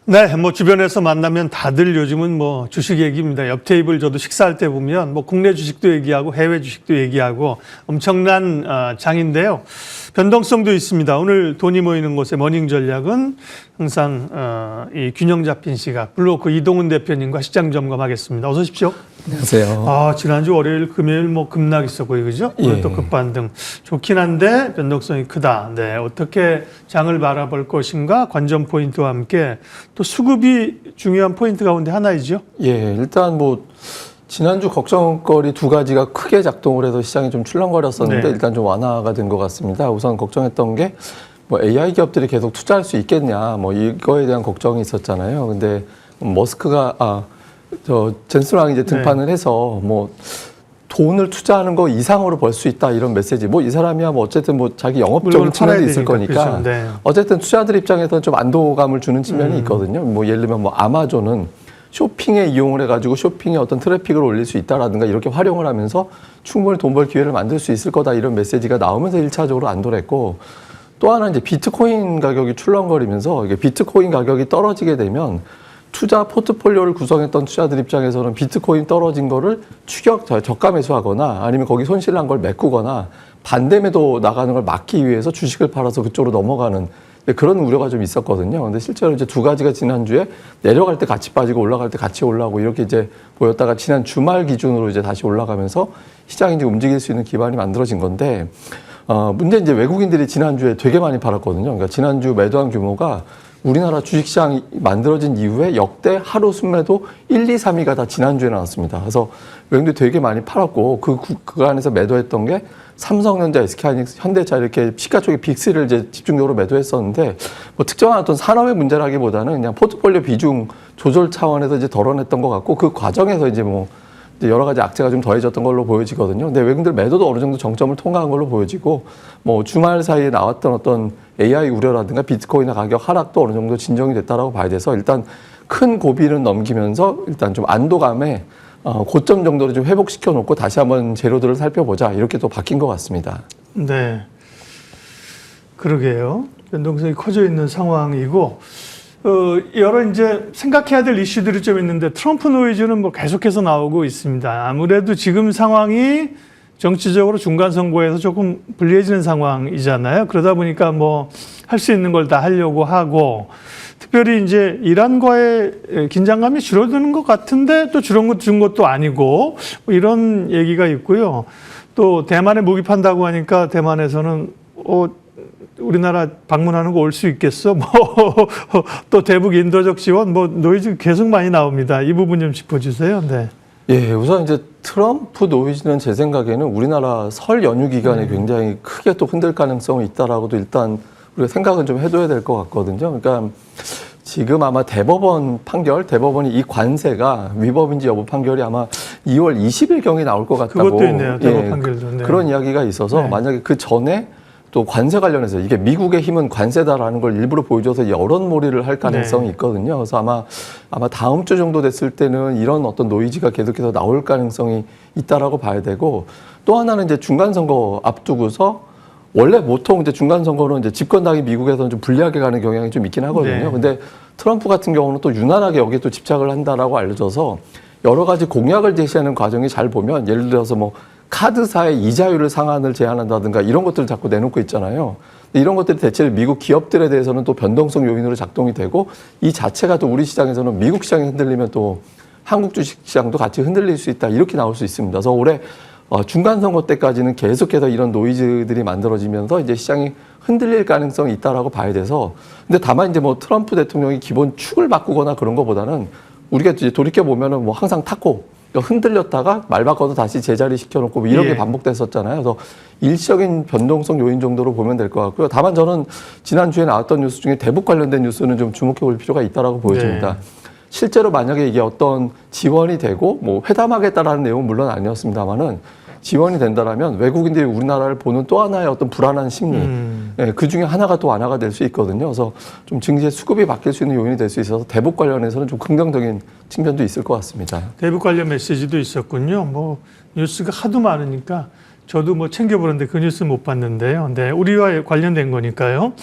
네, 뭐 주변에서 만나면 다들 요즘은 뭐 주식 얘기입니다. 옆 테이블 저도 식사할 때 보면 뭐 국내 주식도 얘기하고 해외 주식도 얘기하고 엄청난 장인데요. 변동성도 있습니다. 오늘 돈이 모이는 곳의 머닝 전략은 항상 이 균형 잡힌 시각 블로크 이동훈 대표님과 시장 점검하겠습니다. 어서 오십시오. 안녕하세요. 지난주 월요일 금요일 뭐 급락 있었고요, 그죠? 오늘 또 급반등 좋긴 한데 변동성이 크다. 네, 어떻게 장을 바라볼 것인가 관전 포인트와 함께 또 수급이 중요한 포인트 가운데 하나이죠. 예, 일단 뭐 지난주 걱정거리 두 가지가 크게 작동을 해서 시장이 좀 출렁거렸었는데 일단 좀 완화가 된 것 같습니다. 우선 걱정했던 게 뭐 AI 기업들이 계속 투자할 수 있겠냐, 뭐 이거에 대한 걱정이 있었잖아요. 근데 머스크가 젠슨왕이 이제 등판을 해서 뭐 돈을 투자하는 거 이상으로 벌 수 있다 이런 메시지. 뭐 이 사람이야 뭐 어쨌든 뭐 자기 영업적인 측면도 있을 거니까. 그렇죠. 네. 어쨌든 투자들 입장에서는 좀 안도감을 주는 측면이 있거든요. 뭐 예를 들면 뭐 아마존은 쇼핑에 이용을 해가지고 쇼핑에 어떤 트래픽을 올릴 수 있다라든가 이렇게 활용을 하면서 충분히 돈 벌 기회를 만들 수 있을 거다 이런 메시지가 나오면서 1차적으로 안도를 했고, 또 하나 이제 비트코인 가격이 출렁거리면서 이게 비트코인 가격이 떨어지게 되면 투자 포트폴리오를 구성했던 투자들 입장에서는 비트코인 떨어진 거를 저가 매수하거나 아니면 거기 손실 난 걸 메꾸거나 반대 매도 나가는 걸 막기 위해서 주식을 팔아서 그쪽으로 넘어가는 그런 우려가 좀 있었거든요. 근데 실제로 이제 두 가지가 지난주에 내려갈 때 같이 빠지고 올라갈 때 같이 올라오고 이렇게 이제 보였다가 지난 주말 기준으로 이제 다시 올라가면서 시장이 이제 움직일 수 있는 기반이 만들어진 건데, 문제 이제 외국인들이 지난주에 되게 많이 팔았거든요. 그러니까 지난주 매도한 규모가 우리나라 주식시장이 만들어진 이후에 역대 하루 순매도 1, 2, 3위가 다 지난주에 나왔습니다. 그래서 외국인들이 되게 많이 팔았고 그 안에서 매도했던 게 삼성전자, SK하이닉스, 현대차 이렇게 시가총액 빅3를 이제 집중적으로 매도했었는데, 뭐 특정한 어떤 산업의 문제라기보다는 그냥 포트폴리오 비중 조절 차원에서 이제 덜어냈던 것 같고, 그 과정에서 이제 뭐 이제 여러 가지 악재가 좀 더해졌던 걸로 보여지거든요. 근데 외국인들 매도도 어느 정도 정점을 통과한 걸로 보여지고, 뭐 주말 사이에 나왔던 어떤 AI 우려라든가 비트코인 가격 하락도 어느 정도 진정이 됐다라고 봐야 돼서 일단 큰 고비는 넘기면서 일단 좀 안도감에 고점 정도로 좀 회복시켜 놓고 다시 한번 재료들을 살펴보자 이렇게 또 바뀐 것 같습니다. 네, 그러게요. 변동성이 커져 있는 상황이고, 여러 이제 생각해야 될 이슈들이 좀 있는데 트럼프 노이즈는 뭐 계속해서 나오고 있습니다. 아무래도 지금 상황이 정치적으로 중간 선거에서 조금 불리해지는 상황이잖아요. 그러다 보니까 뭐 할 수 있는 걸 다 하려고 하고, 특별히 이제 이란과의 긴장감이 줄어드는 것 같은데 또 준 것도 아니고 뭐 이런 얘기가 있고요. 또 대만에 무기 판다고 하니까 대만에서는 우리나라 방문하는 거 올 수 있겠어? 뭐 또 대북 인도적 지원 뭐 노이즈 계속 많이 나옵니다. 이 부분 좀 짚어주세요. 네. 예, 우선 이제 트럼프 노이즈는 제 생각에는 우리나라 설 연휴 기간에 굉장히 크게 또 흔들 가능성이 있다라고도 일단 우리가 생각은 좀 해둬야 될 것 같거든요. 그러니까 지금 아마 대법원이 이 관세가 위법인지 여부 판결이 아마 2월 20일경에 나올 것 같다고. 그것도 있네요. 대법 판결도. 네. 그런 이야기가 있어서 만약에 그 전에 또 관세 관련해서 이게 미국의 힘은 관세다라는 걸 일부러 보여줘서 여론몰이를 할 가능성이 있거든요. 그래서 아마 다음 주 정도 됐을 때는 이런 어떤 노이즈가 계속해서 나올 가능성이 있다라고 봐야 되고, 또 하나는 이제 중간선거 앞두고서 원래 보통 이제 중간선거는 이제 집권당이 미국에서는 좀 불리하게 가는 경향이 좀 있긴 하거든요. 근데 트럼프 같은 경우는 또 유난하게 여기에 또 집착을 한다라고 알려져서 여러 가지 공약을 제시하는 과정이 잘 보면 예를 들어서 뭐 카드사의 이자율을 상한을 제한한다든가 이런 것들을 자꾸 내놓고 있잖아요. 이런 것들이 대체로 미국 기업들에 대해서는 또 변동성 요인으로 작동이 되고, 이 자체가 또 우리 시장에서는 미국 시장이 흔들리면 또 한국 주식 시장도 같이 흔들릴 수 있다 이렇게 나올 수 있습니다. 그래서 올해 중간 선거 때까지는 계속해서 이런 노이즈들이 만들어지면서 이제 시장이 흔들릴 가능성이 있다라고 봐야 돼서, 근데 다만 이제 뭐 트럼프 대통령이 기본 축을 바꾸거나 그런 것보다는 우리가 이제 돌이켜 보면은 뭐 항상 탔고 흔들렸다가 말 바꿔서 다시 제자리 시켜놓고 뭐 이런 게 반복됐었잖아요. 그래서 일시적인 변동성 요인 정도로 보면 될 것 같고요. 다만 저는 지난주에 나왔던 뉴스 중에 대북 관련된 뉴스는 좀 주목해 볼 필요가 있다라고 보여집니다. 실제로 만약에 이게 어떤 지원이 되고 뭐 회담하겠다라는 내용은 물론 아니었습니다만은 지원이 된다라면 외국인들이 우리나라를 보는 또 하나의 어떤 불안한 심리, 그 중에 하나가 또 완화가 될 수 있거든요. 그래서 좀 증시의 수급이 바뀔 수 있는 요인이 될 수 있어서 대북 관련해서는 좀 긍정적인 측면도 있을 것 같습니다. 대북 관련 메시지도 있었군요. 뭐 뉴스가 하도 많으니까 저도 뭐 챙겨보는데 그 뉴스 못 봤는데요. 네, 우리와 관련된 거니까요.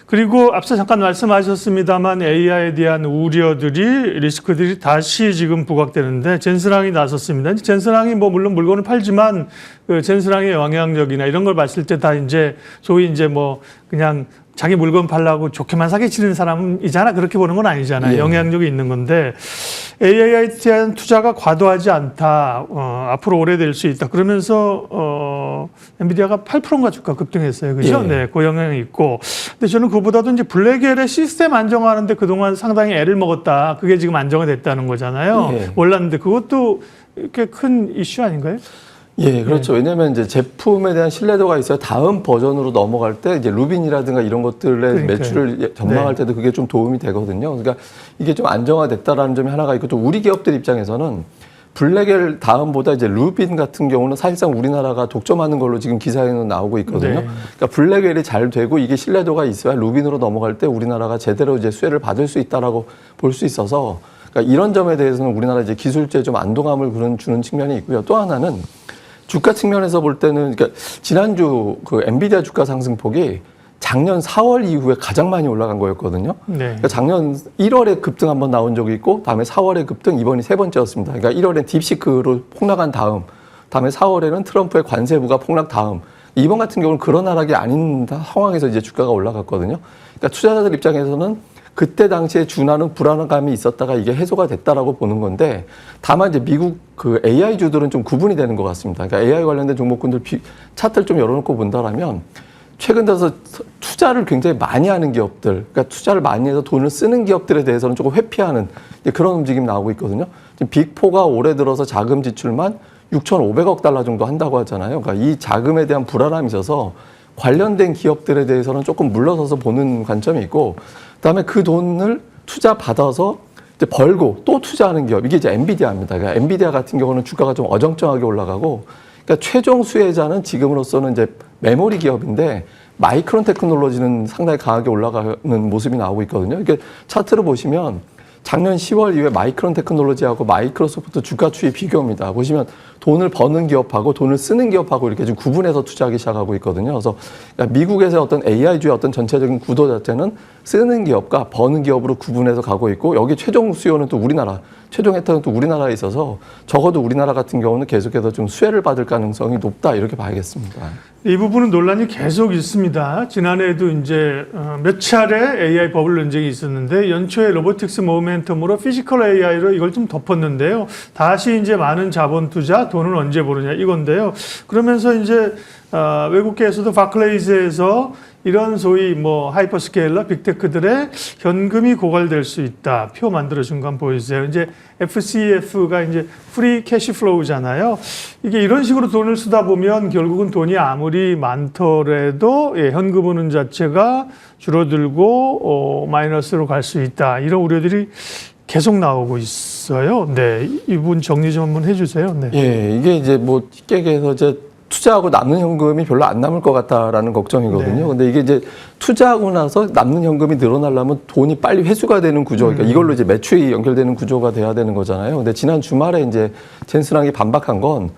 그리고 앞서 잠깐 말씀하셨습니다만 AI에 대한 우려들이 리스크들이 다시 지금 부각되는데 젠슨항이 나섰습니다. 젠슨항이 뭐 물론 물건을 팔지만 그 젠슨항의 영향력이나 이런 걸 봤을 때 다 이제 소위 이제 뭐 그냥 자기 물건 팔라고 좋게만 사기치는 사람이잖아. 그렇게 보는 건 아니잖아요. 예. 영향력이 있는 건데 AI에 대한 투자가 과도하지 않다. 앞으로 오래될 수 있다. 그러면서 엔비디아가 8%인가 주가 급등했어요. 그죠? 예. 네, 그 영향이 있고. 근데 저는 그보다도 이제 블랙엘의 시스템 안정화하는데 그동안 상당히 애를 먹었다. 그게 지금 안정화 됐다는 거잖아요. 예. 몰랐는데 그것도 이렇게 큰 이슈 아닌가요? 예, 그렇죠. 왜냐하면 이제 제품에 대한 신뢰도가 있어야 다음 버전으로 넘어갈 때 이제 루빈이라든가 이런 것들의 그러니까요. 매출을 전망할 때도 그게 좀 도움이 되거든요. 그러니까 이게 좀 안정화됐다라는 점이 하나가 있고 또 우리 기업들 입장에서는 블랙엘 다음보다 이제 루빈 같은 경우는 사실상 우리나라가 독점하는 걸로 지금 기사에는 나오고 있거든요. 네. 그러니까 블랙엘이 잘 되고 이게 신뢰도가 있어야 루빈으로 넘어갈 때 우리나라가 제대로 이제 수혜를 받을 수 있다라고 볼 수 있어서 그러니까 이런 점에 대해서는 우리나라 이제 기술주에 좀 안도감을 주는 측면이 있고요. 또 하나는 주가 측면에서 볼 때는 그러니까 지난주 그 엔비디아 주가 상승폭이 작년 4월 이후에 가장 많이 올라간 거였거든요. 네. 그러니까 작년 1월에 급등 한번 나온 적이 있고 다음에 4월에 급등 이번이 세 번째였습니다. 그러니까 1월에 딥시크로 폭락한 다음에 4월에는 트럼프의 관세부가 폭락 다음 이번 같은 경우는 그런 하락이 아닌 상황에서 이제 주가가 올라갔거든요. 그러니까 투자자들 입장에서는 그때 당시에 준하는 불안감이 있었다가 이게 해소가 됐다라고 보는 건데 다만 이제 미국 그 AI주들은 좀 구분이 되는 것 같습니다. 그러니까 AI 관련된 종목군들 차트를 좀 열어놓고 본다라면 최근 들어서 투자를 굉장히 많이 하는 기업들, 그러니까 투자를 많이 해서 돈을 쓰는 기업들에 대해서는 조금 회피하는 그런 움직임이 나오고 있거든요. 지금 빅4가 올해 들어서 자금 지출만 6,500억 달러 정도 한다고 하잖아요. 그러니까 이 자금에 대한 불안함이 있어서 관련된 기업들에 대해서는 조금 물러서서 보는 관점이 있고 그다음에 그 돈을 투자 받아서 이제 벌고 또 투자하는 기업 이게 이제 엔비디아입니다. 그러니까 엔비디아 같은 경우는 주가가 좀 어정쩡하게 올라가고 그러니까 최종 수혜자는 지금으로서는 이제 메모리 기업인데 마이크론 테크놀로지는 상당히 강하게 올라가는 모습이 나오고 있거든요. 이게 차트를 보시면 작년 10월 이후에 마이크론 테크놀로지하고 마이크로소프트 주가 추이 비교입니다. 보시면 돈을 버는 기업하고 돈을 쓰는 기업하고 이렇게 좀 구분해서 투자하기 시작하고 있거든요. 그래서 미국에서의 어떤 AI주의 어떤 전체적인 구도 자체는 쓰는 기업과 버는 기업으로 구분해서 가고 있고 여기 최종 수요는 또 우리나라, 최종 혜택은 또 우리나라에 있어서 적어도 우리나라 같은 경우는 계속해서 좀 수혜를 받을 가능성이 높다 이렇게 봐야겠습니다. 이 부분은 논란이 계속 있습니다. 지난해에도 이제 몇 차례 AI 버블 논쟁이 있었는데 연초에 로보틱스 모멘텀으로 피지컬 AI로 이걸 좀 덮었는데요. 다시 이제 많은 자본 투자, 돈은 언제 보느냐 이건데요. 그러면서 이제 외국계에서도 바클레이즈에서 이런 소위 뭐 하이퍼스케일러 빅테크들의 현금이 고갈될 수 있다. 표 만들어준 거 한번 보여주세요. 이제 FCF가 이제 프리 캐시 플로우잖아요. 이게 이런 식으로 돈을 쓰다 보면 결국은 돈이 아무리 많더라도 현금 흐름 자체가 줄어들고 마이너스로 갈 수 있다. 이런 우려들이 계속 나오고 있어요. 네, 이 부분 정리 좀 한번 해주세요. 네. 예, 이게 이제 뭐 쉽게 얘기해서 이제 투자하고 남는 현금이 별로 안 남을 것 같다라는 걱정이거든요. 네. 근데 이게 이제 투자하고 나서 남는 현금이 늘어나려면 돈이 빨리 회수가 되는 구조, 그러니까 이걸로 이제 매출이 연결되는 구조가 돼야 되는 거잖아요. 근데 지난 주말에 이제 젠슨항이 반박한 건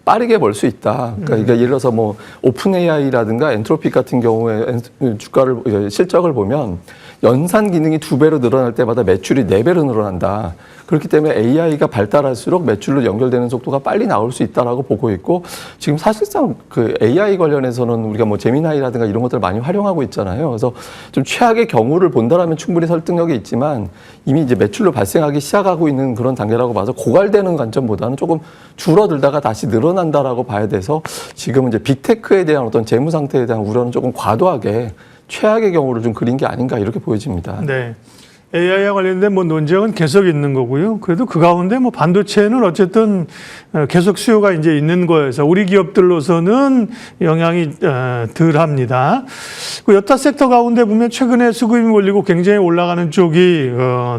빠르게 벌 수 있다. 그러니까 예를 들어서 뭐 오픈 AI라든가 엔트로픽 같은 경우에 주가를 실적을 보면 연산 기능이 2배로 늘어날 때마다 매출이 4배로 늘어난다. 그렇기 때문에 AI가 발달할수록 매출로 연결되는 속도가 빨리 나올 수 있다라고 보고 있고 지금 사실상 그 AI 관련해서는 우리가 뭐 제미나이라든가 이런 것들을 많이 활용하고 있잖아요. 그래서 좀 최악의 경우를 본다라면 충분히 설득력이 있지만 이미 이제 매출로 발생하기 시작하고 있는 그런 단계라고 봐서 고갈되는 관점보다는 조금 줄어들다가 다시 늘어난다라고 봐야 돼서 지금은 이제 빅테크에 대한 어떤 재무 상태에 대한 우려는 조금 과도하게 최악의 경우를 좀 그린 게 아닌가 이렇게 보여집니다. 네. AI와 관련된 뭐 논쟁은 계속 있는 거고요. 그래도 그 가운데 뭐 반도체는 어쨌든 계속 수요가 이제 있는 거여서 우리 기업들로서는 영향이 덜 합니다. 그 여타 섹터 가운데 보면 최근에 수급이 몰리고 굉장히 올라가는 쪽이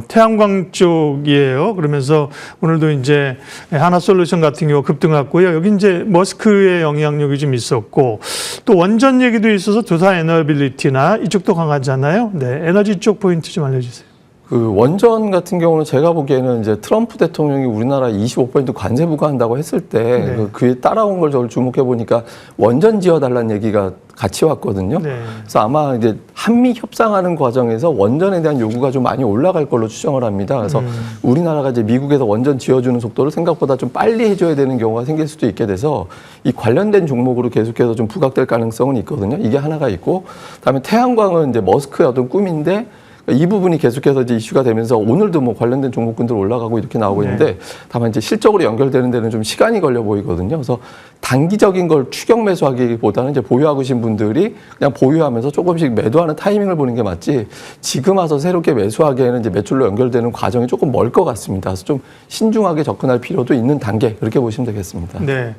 태양광 쪽이에요. 그러면서 오늘도 이제 하나솔루션 같은 경우 급등했고요. 여기 이제 머스크의 영향력이 좀 있었고 또 원전 얘기도 있어서 두산 에너빌리티나 이쪽도 강하잖아요. 네, 에너지 쪽 포인트 좀 알려주세요. 그 원전 같은 경우는 제가 보기에는 이제 트럼프 대통령이 우리나라 25% 관세 부과한다고 했을 때 네. 그에 따라온 걸 저를 주목해 보니까 원전 지어달라는 얘기가 같이 왔거든요. 네. 그래서 아마 이제 한미 협상하는 과정에서 원전에 대한 요구가 좀 많이 올라갈 걸로 추정을 합니다. 그래서 우리나라가 이제 미국에서 원전 지어주는 속도를 생각보다 좀 빨리 해줘야 되는 경우가 생길 수도 있게 돼서 이 관련된 종목으로 계속해서 좀 부각될 가능성은 있거든요. 이게 하나가 있고, 그다음에 태양광은 이제 머스크의 어떤 꿈인데 이 부분이 계속해서 이제 이슈가 되면서 오늘도 뭐 관련된 종목군들 올라가고 이렇게 나오고 있는데 다만 이제 실적으로 연결되는 데는 좀 시간이 걸려 보이거든요. 그래서 단기적인 걸 추격 매수하기보다는 이제 보유하고 계신 분들이 그냥 보유하면서 조금씩 매도하는 타이밍을 보는 게 맞지 지금 와서 새롭게 매수하기에는 이제 매출로 연결되는 과정이 조금 멀 것 같습니다. 그래서 좀 신중하게 접근할 필요도 있는 단계 그렇게 보시면 되겠습니다. 네.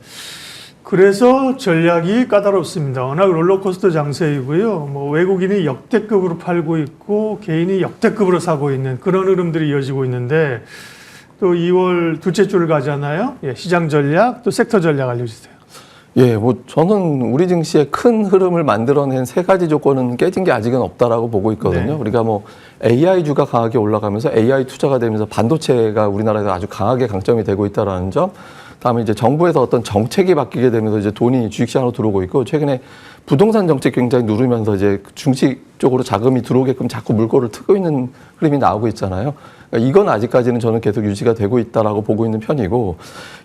그래서 전략이 까다롭습니다. 워낙 롤러코스터 장세이고요. 뭐 외국인이 역대급으로 팔고 있고 개인이 역대급으로 사고 있는 그런 흐름들이 이어지고 있는데 또 2월 둘째 주를 가잖아요. 예, 시장 전략 또 섹터 전략 알려주세요. 예, 뭐 저는 우리 증시의 큰 흐름을 만들어낸 세 가지 조건은 깨진 게 아직은 없다라고 보고 있거든요. 네. 우리가 뭐 AI주가 강하게 올라가면서 AI 투자가 되면서 반도체가 우리나라에서 아주 강하게 강점이 되고 있다라는 점. 다음에 이제 정부에서 어떤 정책이 바뀌게 되면서 이제 돈이 주식시장으로 들어오고 있고 최근에 부동산 정책 굉장히 누르면서 이제 중식 쪽으로 자금이 들어오게끔 자꾸 물꼬를 트고 있는 흐름이 나오고 있잖아요. 그러니까 이건 아직까지는 저는 계속 유지가 되고 있다라고 보고 있는 편이고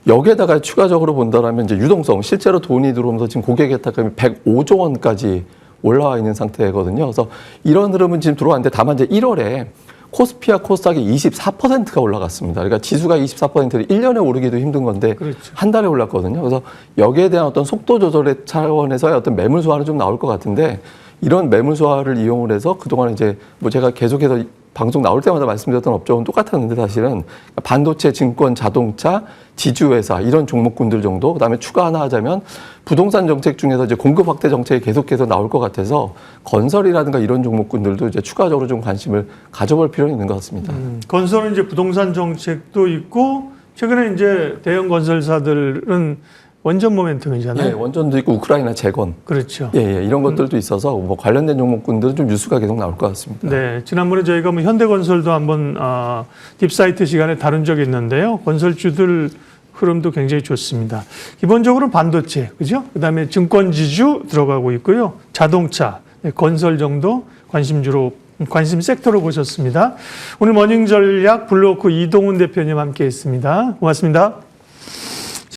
여기에다가 추가적으로 본다라면 이제 유동성 실제로 돈이 들어오면서 지금 고객 예탁금이 105조 원까지 올라와 있는 상태거든요. 그래서 이런 흐름은 지금 들어왔는데 다만 이제 1월에 코스피와 코스닥이 24%가 올라갔습니다. 그러니까 지수가 24%를 1년에 오르기도 힘든 건데 그렇죠. 한 달에 올랐거든요. 그래서 여기에 대한 어떤 속도 조절의 차원에서의 어떤 매물 소화는 좀 나올 것 같은데 이런 매물 소화를 이용을 해서 그동안 이제 뭐 제가 계속해서 방송 나올 때마다 말씀드렸던 업종은 똑같았는데 사실은 반도체, 증권, 자동차, 지주회사 이런 종목군들 정도 그다음에 추가 하나 하자면 부동산 정책 중에서 이제 공급 확대 정책이 계속해서 나올 것 같아서 건설이라든가 이런 종목군들도 이제 추가적으로 좀 관심을 가져볼 필요는 있는 것 같습니다. 건설은 이제 부동산 정책도 있고 최근에 이제 대형 건설사들은 원전 모멘텀이잖아요. 예, 원전도 있고 우크라이나 재건. 그렇죠. 예, 예, 이런 것들도 있어서 뭐 관련된 종목군들은 좀 뉴스가 계속 나올 것 같습니다. 네, 지난번에 저희가 뭐 현대건설도 한번 딥사이트 시간에 다룬 적이 있는데요. 건설주들 흐름도 굉장히 좋습니다. 기본적으로 반도체, 그죠? 그다음에 증권지주 들어가고 있고요. 자동차, 네, 건설 정도 관심 섹터로 보셨습니다. 오늘 머닝 전략 블루오크 이동훈 대표님 함께했습니다. 고맙습니다.